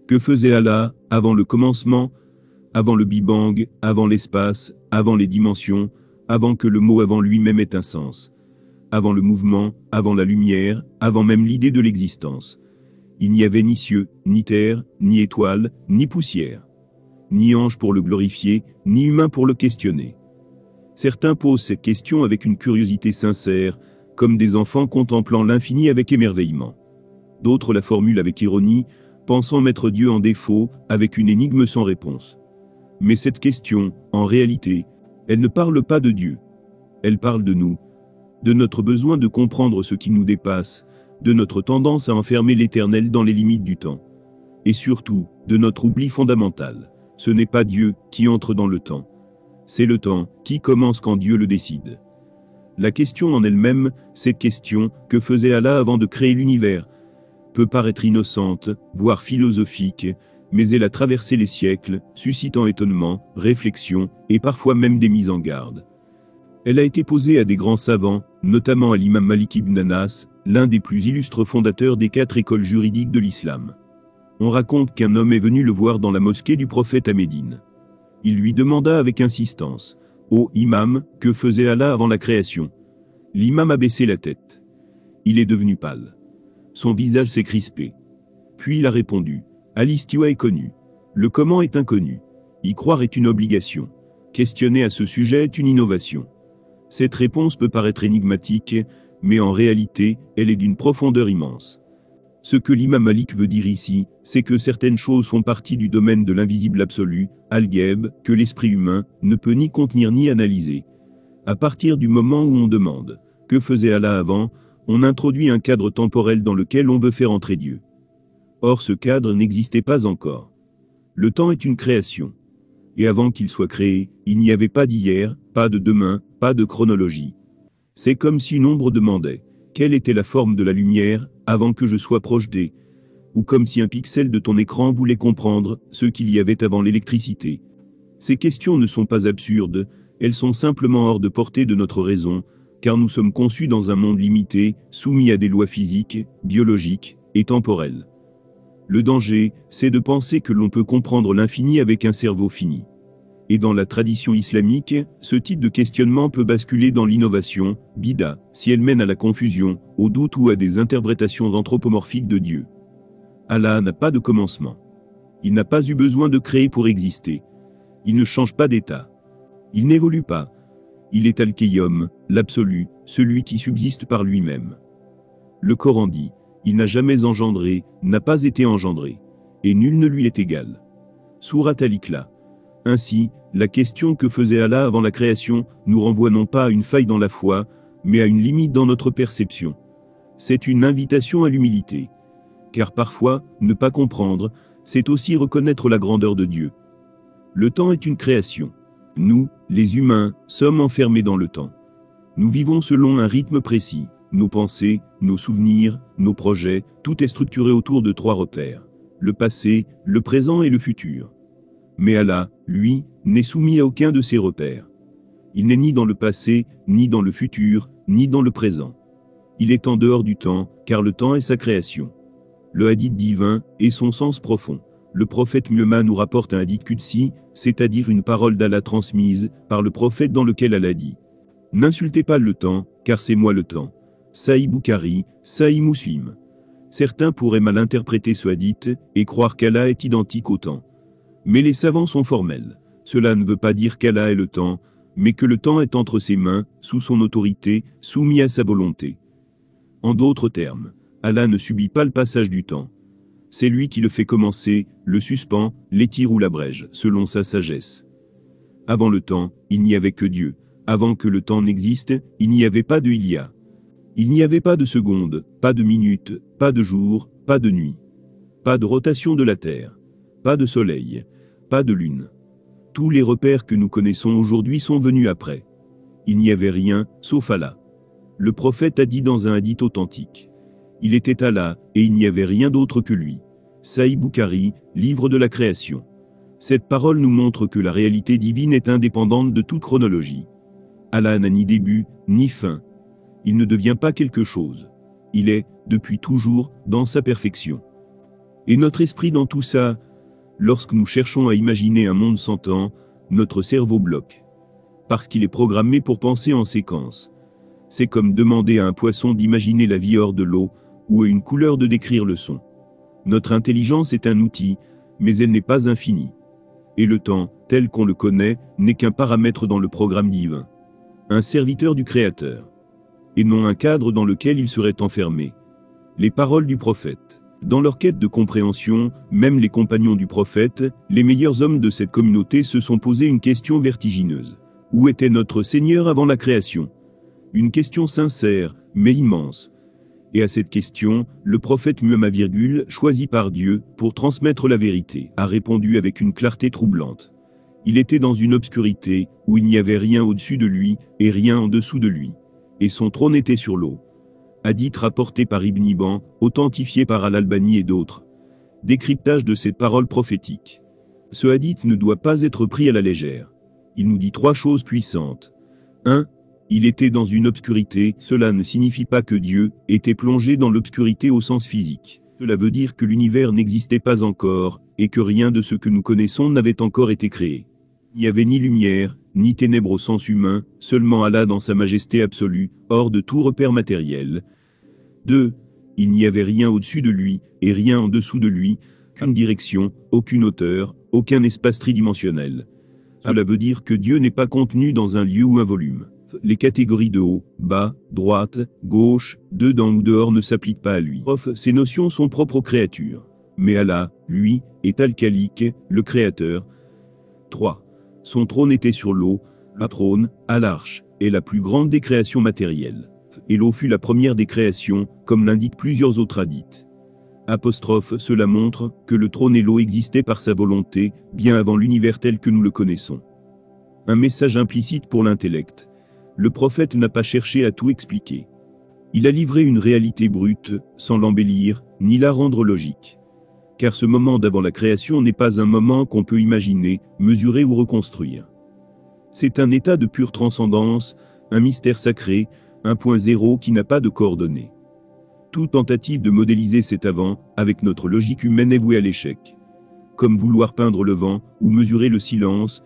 Que faisait Allah avant le commencement, avant le Big Bang, avant l'espace, avant les dimensions, avant que le mot avant lui-même ait un sens, avant le mouvement, avant la lumière, avant même l'idée de l'existence. Il n'y avait ni cieux, ni terre, ni étoiles, ni poussière, ni ange pour le glorifier, ni humain pour le questionner. Certains posent cette question avec une curiosité sincère, comme des enfants contemplant l'infini avec émerveillement. D'autres la formulent avec ironie, pensant mettre Dieu en défaut, avec une énigme sans réponse. Mais cette question, en réalité, elle ne parle pas de Dieu. Elle parle de nous, de notre besoin de comprendre ce qui nous dépasse, de notre tendance à enfermer l'éternel dans les limites du temps. Et surtout, de notre oubli fondamental. Ce n'est pas Dieu qui entre dans le temps. C'est le temps qui commence quand Dieu le décide. La question en elle-même, cette question, que faisait Allah avant de créer l'univers, peut paraître innocente, voire philosophique, mais elle a traversé les siècles, suscitant étonnement, réflexion, et parfois même des mises en garde. Elle a été posée à des grands savants, notamment à l'imam Malik ibn Anas, l'un des plus illustres fondateurs des 4 écoles juridiques de l'islam. On raconte qu'un homme est venu le voir dans la mosquée du prophète à Médine. Il lui demanda avec insistance, « Ô imam, que faisait Allah avant la création ?» L'imam a baissé la tête. Il est devenu pâle. Son visage s'est crispé. Puis il a répondu, « Al-Istiwa est connu. Le comment est inconnu. Y croire est une obligation. Questionner à ce sujet est une innovation. » Cette réponse peut paraître énigmatique, mais en réalité, elle est d'une profondeur immense. Ce que l'imam Malik veut dire ici, c'est que certaines choses font partie du domaine de l'invisible absolu, al-Ghaib, que l'esprit humain ne peut ni contenir ni analyser. À partir du moment où on demande « Que faisait Allah avant ?», on introduit un cadre temporel dans lequel on veut faire entrer Dieu. Or ce cadre n'existait pas encore. Le temps est une création. Et avant qu'il soit créé, il n'y avait pas d'hier, pas de demain, pas de chronologie. C'est comme si une ombre demandait « Quelle était la forme de la lumière avant que je sois projeté ?» ou comme si un pixel de ton écran voulait comprendre ce qu'il y avait avant l'électricité. Ces questions ne sont pas absurdes, elles sont simplement hors de portée de notre raison, car nous sommes conçus dans un monde limité, soumis à des lois physiques, biologiques et temporelles. Le danger, c'est de penser que l'on peut comprendre l'infini avec un cerveau fini. Et dans la tradition islamique, ce type de questionnement peut basculer dans l'innovation, bid'a, si elle mène à la confusion, au doute ou à des interprétations anthropomorphiques de Dieu. Allah n'a pas de commencement. Il n'a pas eu besoin de créer pour exister. Il ne change pas d'état. Il n'évolue pas. Il est Al-Qayyum, l'absolu, celui qui subsiste par lui-même. Le Coran dit, il n'a jamais engendré, n'a pas été engendré, et nul ne lui est égal. Surat Al-Ikhlas. Ainsi, la question que faisait Allah avant la création nous renvoie non pas à une faille dans la foi, mais à une limite dans notre perception. C'est une invitation à l'humilité. Car parfois, ne pas comprendre, c'est aussi reconnaître la grandeur de Dieu. Le temps est une création. Nous, les humains, sommes enfermés dans le temps. Nous vivons selon un rythme précis. Nos pensées, nos souvenirs, nos projets, tout est structuré autour de 3 repères. Le passé, le présent et le futur. Mais Allah, lui, n'est soumis à aucun de ces repères. Il n'est ni dans le passé, ni dans le futur, ni dans le présent. Il est en dehors du temps, car le temps est sa création. Le hadith divin est son sens profond. Le prophète Muhammad nous rapporte un hadith qudsi, c'est-à-dire une parole d'Allah transmise par le prophète dans lequel Allah dit « N'insultez pas le temps, car c'est moi le temps. » Sahih Bukhari, Sahih Muslim. Certains pourraient mal interpréter ce hadith et croire qu'Allah est identique au temps. Mais les savants sont formels. Cela ne veut pas dire qu'Allah est le temps, mais que le temps est entre ses mains, sous son autorité, soumis à sa volonté. En d'autres termes, Allah ne subit pas le passage du temps. C'est lui qui le fait commencer, le suspend, l'étire ou l'abrège, selon sa sagesse. Avant le temps, il n'y avait que Dieu. Avant que le temps n'existe, il n'y avait pas de il y a. Il n'y avait pas de seconde, pas de minute, pas de jour, pas de nuit. Pas de rotation de la Terre. Pas de soleil. Pas de lune. Tous les repères que nous connaissons aujourd'hui sont venus après. Il n'y avait rien, sauf Allah. Le prophète a dit dans un hadith authentique. Il était Allah, et il n'y avait rien d'autre que lui. Sahih Bukhari, livre de la création. Cette parole nous montre que la réalité divine est indépendante de toute chronologie. Allah n'a ni début, ni fin. Il ne devient pas quelque chose. Il est, depuis toujours, dans sa perfection. Et notre esprit dans tout ça, lorsque nous cherchons à imaginer un monde sans temps, notre cerveau bloque. Parce qu'il est programmé pour penser en séquence. C'est comme demander à un poisson d'imaginer la vie hors de l'eau, ou à une couleur de décrire le son. Notre intelligence est un outil, mais elle n'est pas infinie. Et le temps, tel qu'on le connaît, n'est qu'un paramètre dans le programme divin. Un serviteur du Créateur. Et non un cadre dans lequel il serait enfermé. Les paroles du prophète. Dans leur quête de compréhension, même les compagnons du prophète, les meilleurs hommes de cette communauté se sont posé une question vertigineuse. Où était notre Seigneur avant la création? Une question sincère, mais immense. Et à cette question, le prophète Muhammad, choisi par Dieu, pour transmettre la vérité, a répondu avec une clarté troublante. Il était dans une obscurité, où il n'y avait rien au-dessus de lui, et rien en dessous de lui. Et son trône était sur l'eau. Hadith rapporté par Ibn Hibban, authentifié par Al-Albani et d'autres. Décryptage de cette parole prophétique. Ce hadith ne doit pas être pris à la légère. Il nous dit 3 choses puissantes. 1. Il était dans une obscurité, cela ne signifie pas que Dieu était plongé dans l'obscurité au sens physique. Cela veut dire que l'univers n'existait pas encore, et que rien de ce que nous connaissons n'avait encore été créé. Il n'y avait ni lumière, ni ténèbres au sens humain, seulement Allah dans sa majesté absolue, hors de tout repère matériel. 2. Il n'y avait rien au-dessus de lui, et rien en dessous de lui, qu'une direction, aucune hauteur, aucun espace tridimensionnel. Cela veut dire que Dieu n'est pas contenu dans un lieu ou un volume. Les catégories de haut, bas, droite, gauche, dedans ou dehors ne s'appliquent pas à lui. Ces notions sont propres aux créatures. Mais Allah, lui, est Al-Khaliq, le Créateur. 3. Son trône était sur l'eau, le trône, à l'arche, est la plus grande des créations matérielles. Et l'eau fut la première des créations, comme l'indiquent plusieurs autres hadiths. Cela montre que le trône et l'eau existaient par sa volonté, bien avant l'univers tel que nous le connaissons. Un message implicite pour l'intellect. Le prophète n'a pas cherché à tout expliquer. Il a livré une réalité brute, sans l'embellir, ni la rendre logique. Car ce moment d'avant la création n'est pas un moment qu'on peut imaginer, mesurer ou reconstruire. C'est un état de pure transcendance, un mystère sacré, un point zéro qui n'a pas de coordonnées. Toute tentative de modéliser cet avant, avec notre logique humaine est vouée à l'échec. Comme vouloir peindre le vent, ou mesurer le silence.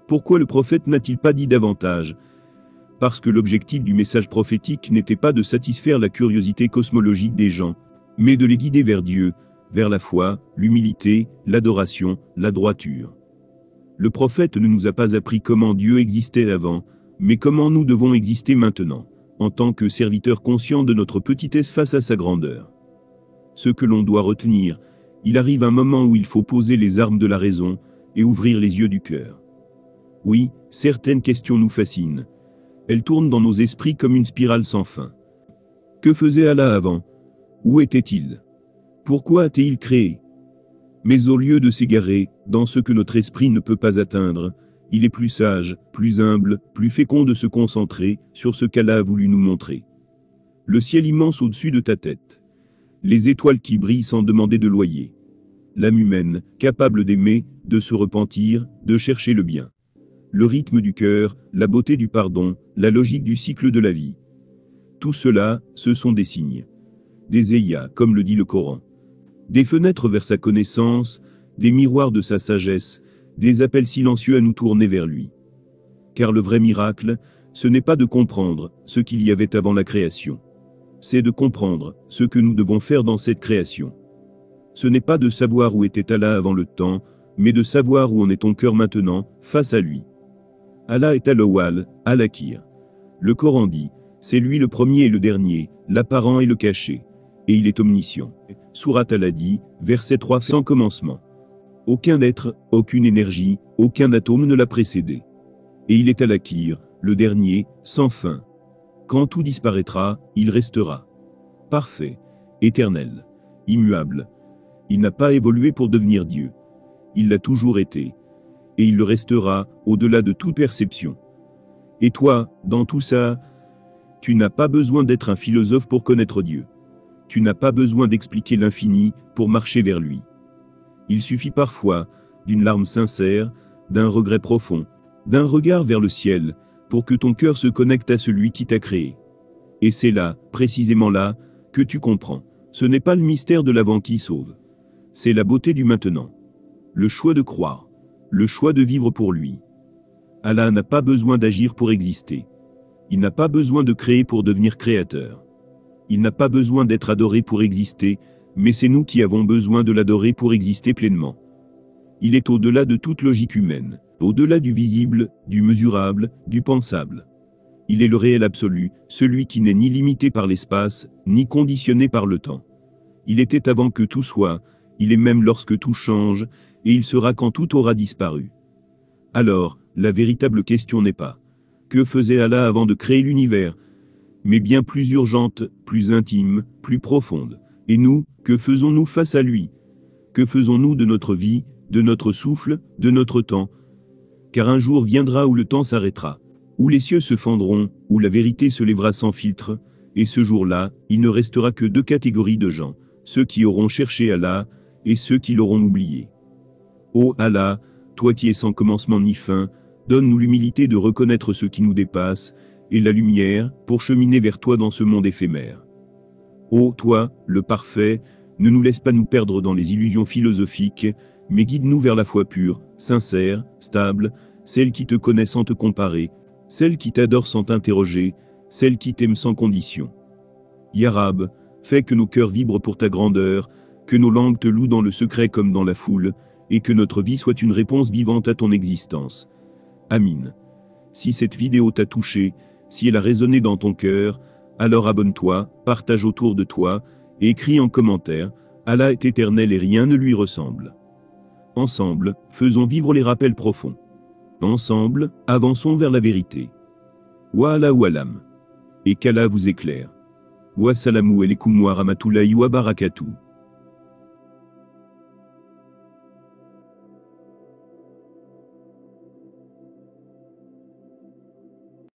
Pourquoi le prophète n'a-t-il pas dit davantage? Parce que l'objectif du message prophétique n'était pas de satisfaire la curiosité cosmologique des gens, mais de les guider vers Dieu, vers la foi, l'humilité, l'adoration, la droiture. Le prophète ne nous a pas appris comment Dieu existait avant, mais comment nous devons exister maintenant, en tant que serviteurs conscients de notre petitesse face à sa grandeur. Ce que l'on doit retenir, il arrive un moment où il faut poser les armes de la raison, et ouvrir les yeux du cœur. Oui, certaines questions nous fascinent. Elles tournent dans nos esprits comme une spirale sans fin. Que faisait Allah avant? Où était-il? Pourquoi a-t-il créé? Mais au lieu de s'égarer, dans ce que notre esprit ne peut pas atteindre, il est plus sage, plus humble, plus fécond de se concentrer sur ce qu'Allah a voulu nous montrer. Le ciel immense au-dessus de ta tête. Les étoiles qui brillent sans demander de loyer. L'âme humaine, capable d'aimer, de se repentir, de chercher le bien. Le rythme du cœur, la beauté du pardon, la logique du cycle de la vie. Tout cela, ce sont des signes. Des ayats, comme le dit le Coran. Des fenêtres vers sa connaissance, des miroirs de sa sagesse, des appels silencieux à nous tourner vers lui. Car le vrai miracle, ce n'est pas de comprendre ce qu'il y avait avant la création. C'est de comprendre ce que nous devons faire dans cette création. Ce n'est pas de savoir où était Allah avant le temps, mais de savoir où en est ton cœur maintenant, face à lui. Allah est Al-Awwal, Al-Akhir. Le Coran dit, c'est lui le premier et le dernier, l'apparent et le caché. Et il est omniscient. Sourate Al-Hadi, verset 3 sans commencement. Aucun être, aucune énergie, aucun atome ne l'a précédé. Et il est Al-Akhir, le dernier, sans fin. Quand tout disparaîtra, il restera. Parfait, éternel, immuable. Il n'a pas évolué pour devenir Dieu. Il l'a toujours été. Et il le restera, au-delà de toute perception. Et toi, dans tout ça, tu n'as pas besoin d'être un philosophe pour connaître Dieu. Tu n'as pas besoin d'expliquer l'infini pour marcher vers lui. Il suffit parfois d'une larme sincère, d'un regret profond, d'un regard vers le ciel, pour que ton cœur se connecte à celui qui t'a créé. Et c'est là, précisément là, que tu comprends. Ce n'est pas le mystère de l'avant qui sauve. C'est la beauté du maintenant. Le choix de croire. Le choix de vivre pour lui. Allah n'a pas besoin d'agir pour exister. Il n'a pas besoin de créer pour devenir créateur. Il n'a pas besoin d'être adoré pour exister, mais c'est nous qui avons besoin de l'adorer pour exister pleinement. Il est au-delà de toute logique humaine, au-delà du visible, du mesurable, du pensable. Il est le réel absolu, celui qui n'est ni limité par l'espace, ni conditionné par le temps. Il était avant que tout soit, il est même lorsque tout change, et il sera quand tout aura disparu. Alors, la véritable question n'est pas « Que faisait Allah avant de créer l'univers ?» mais bien plus urgente, plus intime, plus profonde. Et nous, que faisons-nous face à lui? Que faisons-nous de notre vie, de notre souffle, de notre temps? Car un jour viendra où le temps s'arrêtera, où les cieux se fendront, où la vérité se lèvera sans filtre, et ce jour-là, il ne restera que deux catégories de gens, ceux qui auront cherché Allah, et ceux qui l'auront oublié. Ô Allah, toi qui es sans commencement ni fin, donne-nous l'humilité de reconnaître ce qui nous dépasse, et la lumière, pour cheminer vers toi dans ce monde éphémère. Ô toi, le parfait, ne nous laisse pas nous perdre dans les illusions philosophiques, mais guide-nous vers la foi pure, sincère, stable, celle qui te connaît sans te comparer, celle qui t'adore sans t'interroger, celle qui t'aime sans condition. Ya Rab, fais que nos cœurs vibrent pour ta grandeur, que nos langues te louent dans le secret comme dans la foule, et que notre vie soit une réponse vivante à ton existence. Amin. Si cette vidéo t'a touché, si elle a résonné dans ton cœur, alors abonne-toi, partage autour de toi, et écris en commentaire, Allah est éternel et rien ne lui ressemble. Ensemble, faisons vivre les rappels profonds. Ensemble, avançons vers la vérité. Wa ala wa alam. Et qu'Allah vous éclaire. Wa salamu alaikum wa rahmatullahi wa barakatuh.